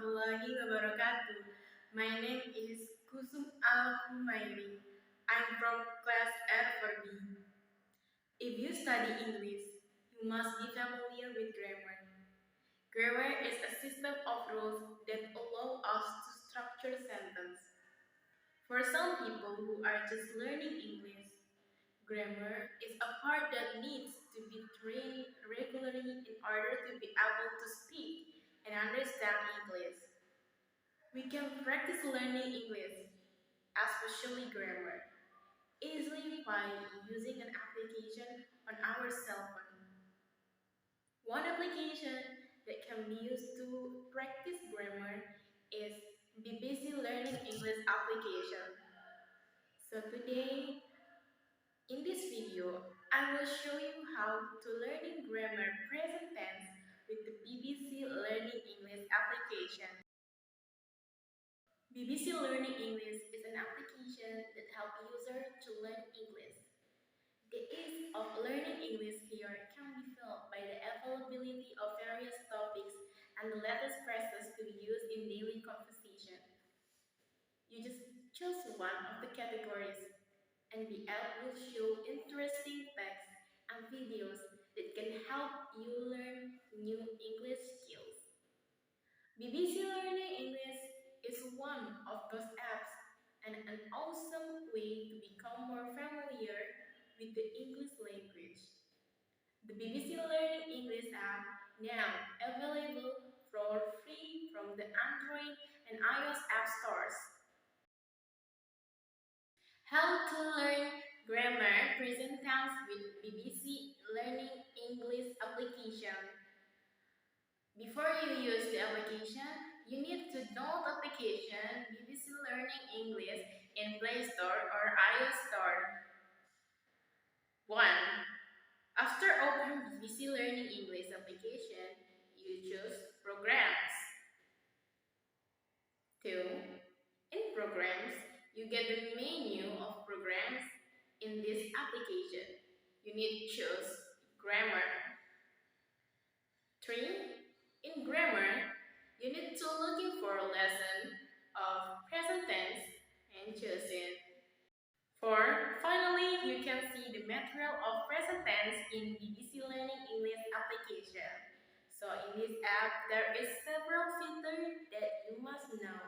warahmatullahi wabarakatuh. My name is Kusum Khumairi. I'm from class F4B. If you study English, you must be familiar with grammar. Grammar is a system of rules that allow us to structure sentences. For some people who are just learning English, grammar is a part that needs to be trained regularly in order to be able to speak and understand English. We can practice learning English, especially grammar, easily by using an application on our cell phone. One application that can be used to practice grammar is BBC Learning English application. So today, in this video, I will show you how to learn grammar present tense with the BBC Learning English application. BBC Learning English is an application that helps users to learn English. The ease of learning English here can be felt by the availability of various topics and the latest phrases to be used in daily conversation. You just choose one of the categories, and the app will show interesting text and videos that can help you learn new English skills. BBC Learning English is one of those apps and an awesome way to become more familiar with the English language. The BBC Learning English app now available for free from the Android and iOS app stores. How to learn grammar present tense with BBC Learning English application. Before you use the application, you need to download application BBC Learning English in Play Store or iOS Store. 1. After open BBC Learning English application, you choose Programs. 2. In Programs, you get the menu of programs in this application. You need to choose Grammar. 3. In Grammar, you need to looking for a lesson of present tense and choose it. 4. Finally, you can see the material of present tense in BBC Learning English application. So in this app, there is several features that you must know.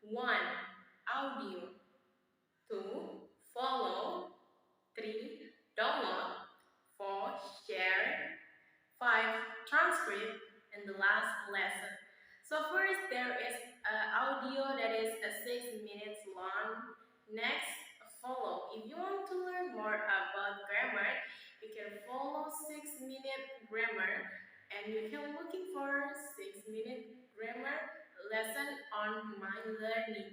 1. Audio. 2. Follow. 3. Download. 4. Share. 5. Transcript. And the last, lesson. So first, there is audio that is 6 minutes long. Next, follow. If you want to learn more about grammar, you can follow 6-minute grammar, and you can looking for 6-minute grammar lesson on My Learning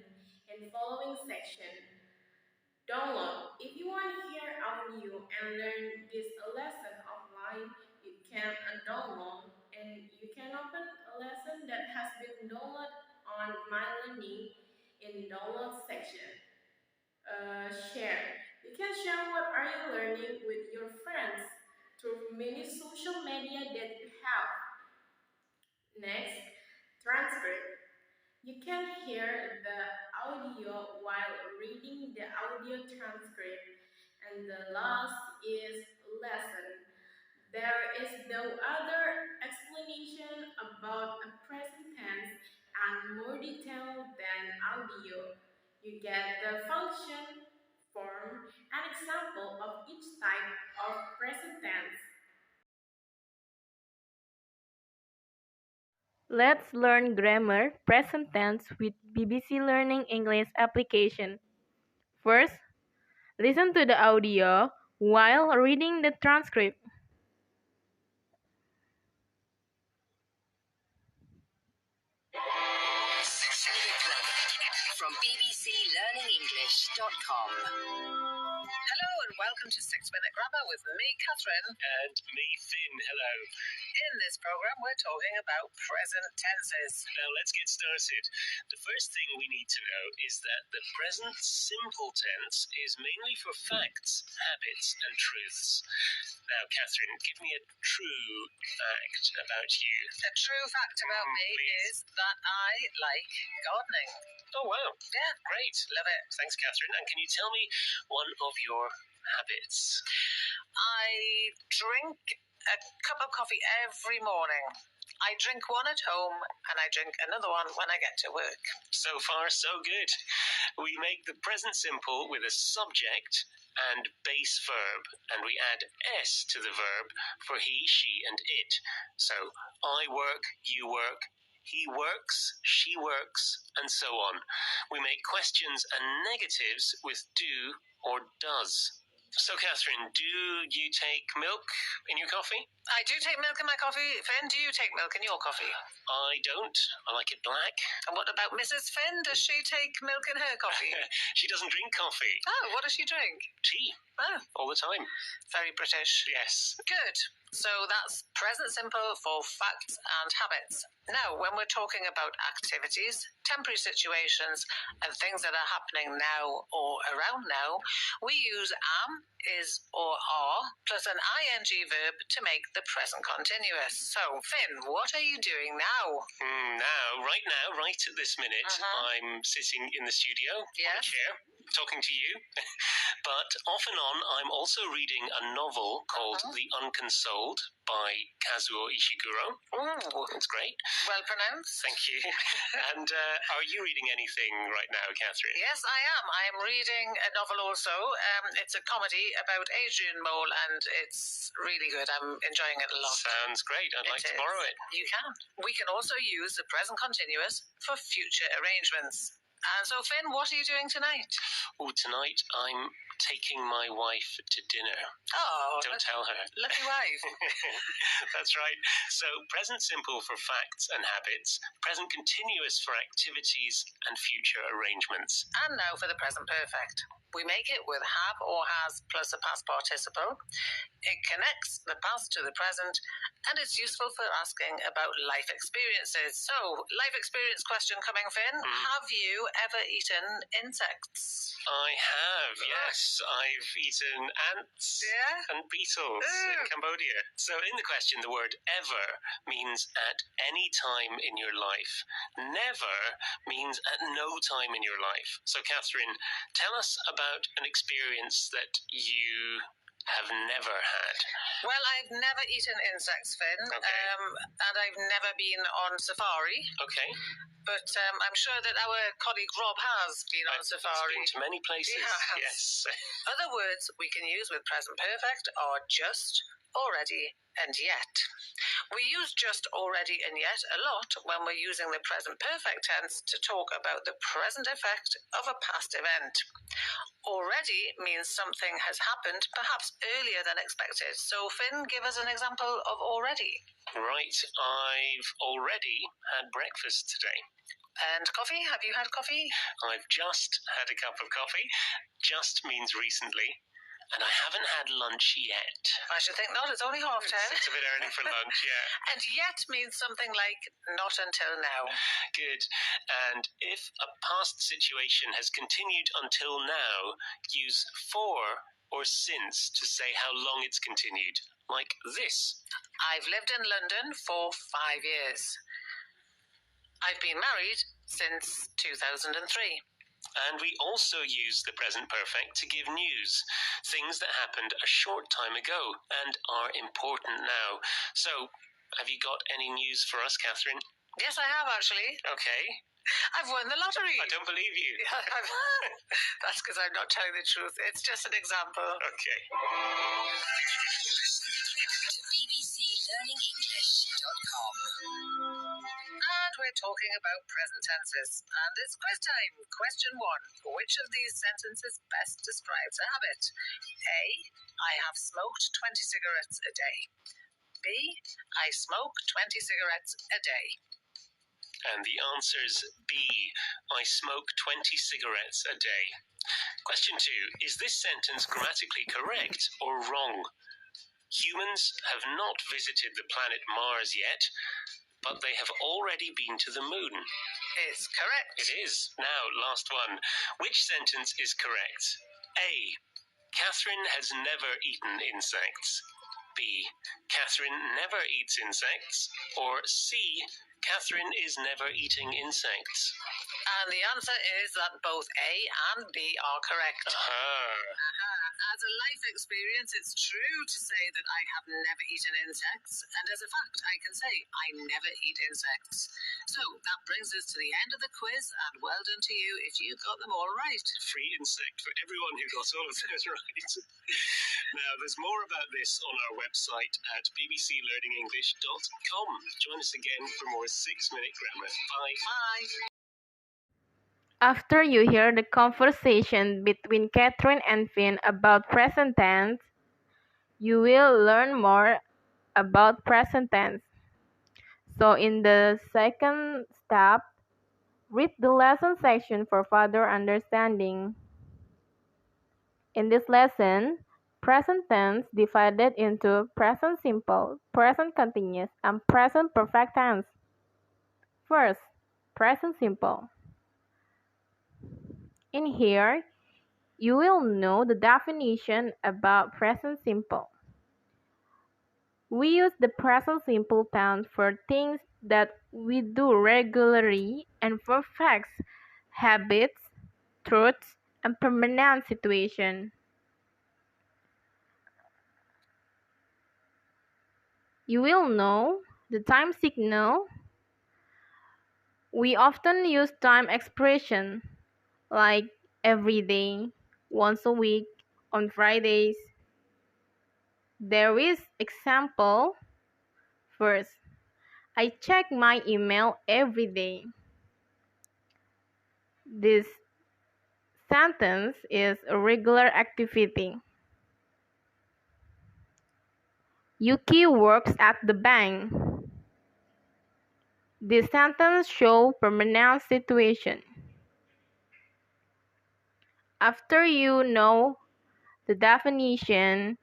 in following section. Download. If you want to hear audio and learn this lesson offline, you can download, and you can open a lesson that has been downloaded on My Learning in download section. Share. You can share what are you learning with your friends through many social media that you have. Next, transcript. You can hear the audio while reading the audio transcript. And the last is lesson. There is no other explanation about a present tense and more detail than audio. You get the function, form, and example of each type of present tense. Let's learn grammar present tense with BBC Learning English application. First, listen to the audio while reading the transcript. From bbclearningenglish.com. Hello and welcome to 6-Minute Grammar with me, Catherine. And me, Finn. Hello. In this program, we're talking about present tenses. Now let's get started. The first thing we need to know is that the present simple tense is mainly for facts, habits, and truths. Now, Catherine, give me a true fact about you. A true fact about me please. is that I like gardening. Oh, wow. Yeah, Great. love it. Thanks, Catherine. And can you tell me one of your habits? I drink a cup of coffee every morning. I drink one at home and I drink another one when I get to work. So far, so good. We make the present simple with a subject and base verb, and we add S to the verb for he, she, and it. So, I work, you work, he works, she works, and so on. We make questions and negatives with do or does. So, Catherine, do you take milk in your coffee? I do take milk in my coffee. Finn, do you take milk in your coffee? I don't. I like it black. And what about Mrs. Finn? Does she take milk in her coffee? She doesn't drink coffee. Oh, what does she drink? Tea. Oh, All the time. very British. Yes. Good. So that's present simple for facts and habits. Now, when we're talking about activities, temporary situations, and things that are happening now or around now, we use am, is, or are, plus an ing verb to make the present continuous. So, Finn, what are you doing now? Right at this minute, I'm sitting in the studio on a Yes. chair, talking to you. But off and on, I'm also reading a novel called The Unconsoled by Kazuo Ishiguro. Ooh, It's great. well pronounced. Thank you. And are you reading anything right now, Catherine? Yes, I am. I am reading a novel also. It's a comedy about Adrian Mole, and it's really good. I'm enjoying it a lot. Sounds great. I'd like to borrow it. You can. We can also use the present continuous for future arrangements. And so, Finn, what are you doing tonight? Oh, tonight I'm taking my wife to dinner. Oh, Don't tell her. lucky wife. That's right. So present simple for facts and habits, present continuous for activities and future arrangements. And now for the present perfect. We make it with have or has plus a past participle. It connects the past to the present, and it's useful for asking about life experiences. So, life experience question coming, Finn. Have you ever eaten insects? I have, yes. I've eaten ants and beetles in Cambodia. So in the question, the word ever means at any time in your life. Never means at no time in your life. So Catherine, tell us about an experience that you have never had. Well, I've never eaten insects, Finn. Okay. And I've never been on safari. Okay. But I'm sure that our colleague Rob has been on safari. Been to many places. Yes. Other words we can use with present perfect are just, already, and yet. We use just, already, and yet a lot when we're using the present perfect tense to talk about the present effect of a past event. Already means something has happened, perhaps earlier than expected. So, Finn, give us an example of already. Right. I've already had breakfast today. And coffee? Have you had coffee? I've just had a cup of coffee. Just means recently. And I haven't had lunch yet. I should think not. It's only 10:30. It's a bit early for lunch, yeah. And yet means something like not until now. Good. And if a past situation has continued until now, use for or since to say how long it's continued. Like this. I've lived in London for 5 years. I've been married since 2003. And we also use the present perfect to give news, things that happened a short time ago and are important now. So, have you got any news for us, Catherine? Yes, I have, actually. Okay. I've won the lottery. I don't believe you. That's because I'm not telling the truth. It's just an example. Okay. BBCLearningEnglish.com. And we're talking about present tenses. And it's quiz time. Question 1. Which of these sentences best describes a habit? A. I have smoked 20 cigarettes a day. B. I smoke 20 cigarettes a day. And the answer's B. I smoke 20 cigarettes a day. Question 2. Is this sentence grammatically correct or wrong? Humans have not visited the planet Mars yet, but they have already been to the moon. It's correct. It is. Now, last one. Which sentence is correct? A. Catherine has never eaten insects. B. Catherine never eats insects. Or C. Catherine is never eating insects. And the answer is that both A and B are correct. As a life experience, it's true to say that I have never eaten insects, and as a fact, I can say I never eat insects. So that brings us to the end of the quiz, and well done to you if you got them all right. Free insect for everyone who got all of those right. Now, there's more about this on our website at bbclearningenglish.com. Join us again for more 6-minute grammar. Bye. Bye. After you hear the conversation between Catherine and Finn about present tense, you will learn more about present tense. So in the second step, read the lesson section for further understanding. In this lesson, present tense divided into present simple, present continuous, and present perfect tense. First, present simple. In here, you will know the definition about present simple. We use the present simple tense for things that we do regularly and for facts, habits, truths, and permanent situation. You will know the time signal. We often use time expression like every day, once a week, on Fridays. There is example. First, I check my email every day. This sentence is a regular activity. Yuki works at the bank. This sentence shows permanent situation. After you know the definition,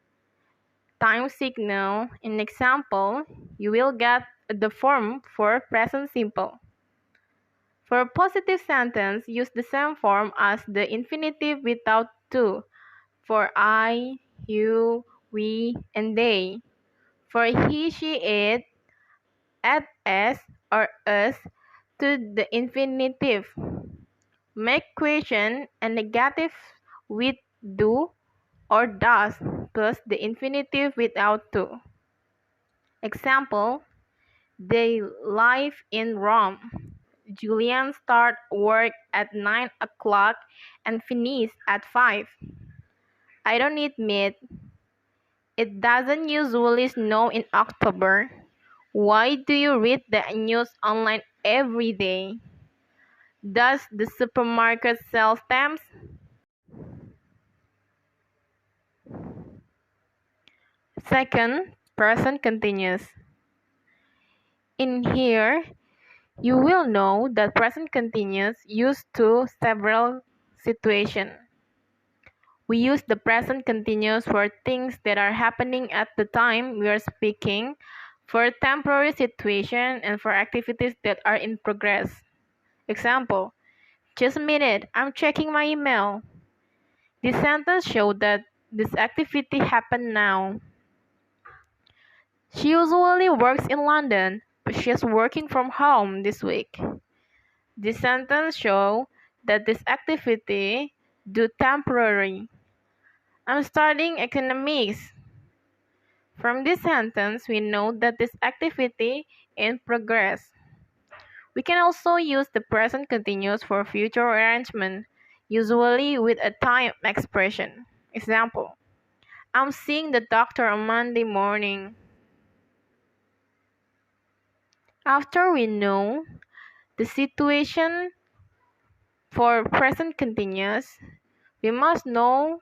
time signal, and example, you will get the form for present simple. For a positive sentence, use the same form as the infinitive without to. For I, you, we, and they. For he, she, it, add s or us to the infinitive. Make question and negative with do or does plus the infinitive without to. Example, they live in Rome. Julian start work at 9 o'clock and finish at 5. I don't eat meat. It doesn't usually snow in October. Why do you read the news online every day? Does the supermarket sell stamps? Second, present continuous. In here, you will know that present continuous used to several situations. We use the present continuous for things that are happening at the time we are speaking, for temporary situation, and for activities that are in progress. Example, just a minute, I'm checking my email. This sentence shows that this activity happened now. She usually works in London, but she's working from home this week. This sentence shows that this activity do temporary. I'm studying economics. From this sentence, we know that this activity in progress. We can also use the present continuous for future arrangement, usually with a time expression. Example, I'm seeing the doctor on Monday morning. After we know the situation for present continuous, we must know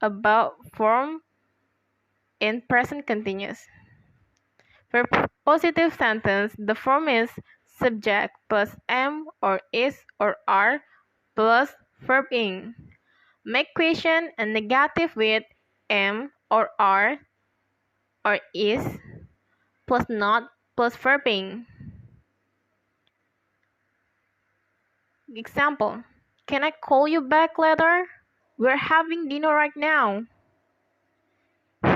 about form in present continuous. For positive sentence, the form is subject plus am or is or are plus verb ing. Make question a negative with am or are or is plus not plus verb ing. Example: can I call you back later? We're having dinner right now.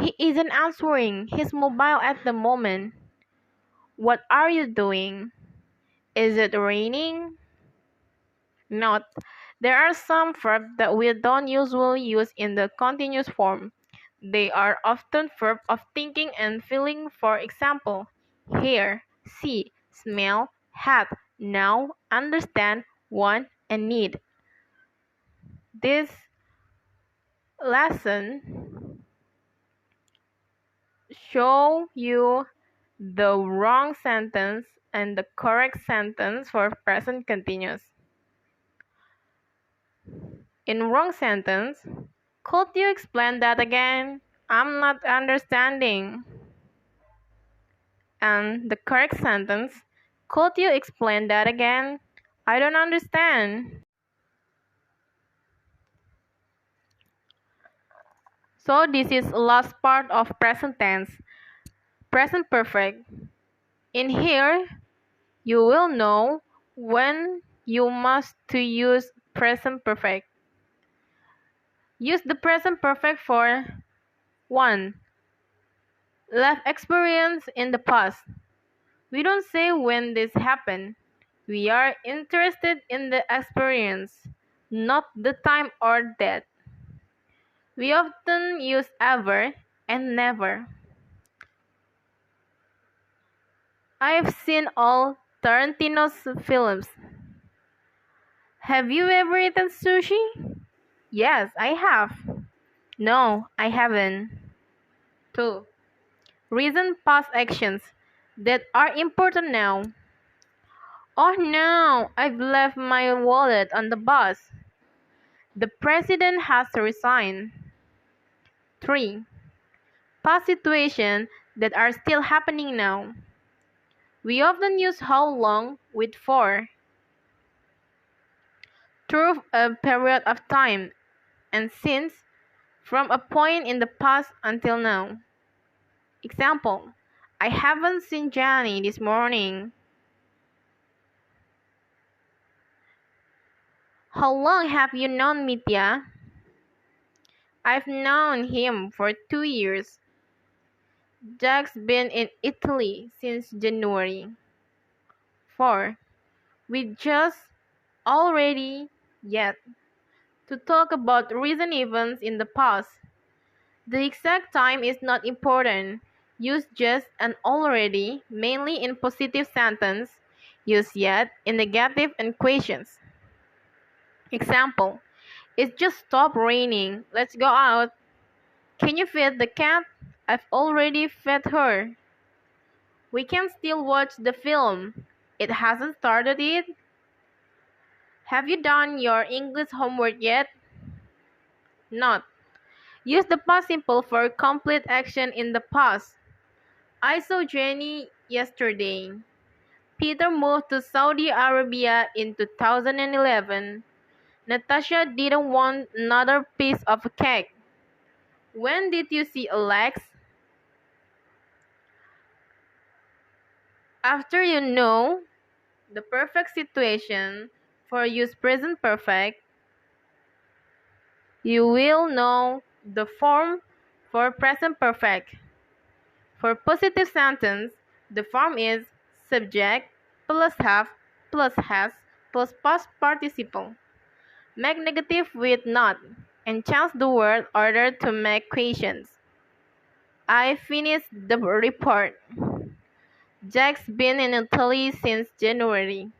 He isn't answering his mobile at the moment. What are you doing? Is it raining? Note: there are some verbs that we don't usually use in the continuous form. They are often verbs of thinking and feeling. For example, hear, see, smell, have, know, understand, want, and need. This lesson show you the wrong sentence and the correct sentence for present continuous. In wrong sentence, could you explain that again? I'm not understanding. And the correct sentence, could you explain that again? I don't understand. So this is last part of present tense, present perfect. In here, you will know when you must to use present perfect. Use the present perfect for 1. Life experience in the past. We don't say when this happened. We are interested in the experience, not the time or date. We often use ever and never. I've seen all Tarantino's films. Have you ever eaten sushi? Yes, I have. No, I haven't. 2. Recent past actions that are important now. Oh no, I've left my wallet on the bus. The president has resigned. 3. Past situations that are still happening now. We often use how long with for. Through a period of time, and since, from a point in the past until now. Example: I haven't seen Johnny this morning. How long have you known Mitya? I've known him for 2 years. Jack's been in Italy since January. 4. We just already yet to talk about recent events in the past. The exact time is not important. Use just and already, mainly in positive sentence. Use yet in negative and questions. Example: it just stopped raining. Let's go out. Can you feed the cat? I've already fed her. We can still watch the film. It hasn't started yet. Have you done your English homework yet? Not. Use the past simple for complete action in the past. I saw Jenny yesterday. Peter moved to Saudi Arabia in 2011. Natasha didn't want another piece of cake. When did you see Alex? After you know the perfect situation for use present perfect, you will know the form for present perfect. For positive sentence, the form is subject plus have plus has plus past participle. Make negative with not and change the word order to make questions. I finished the report. Jack's been in Italy since January.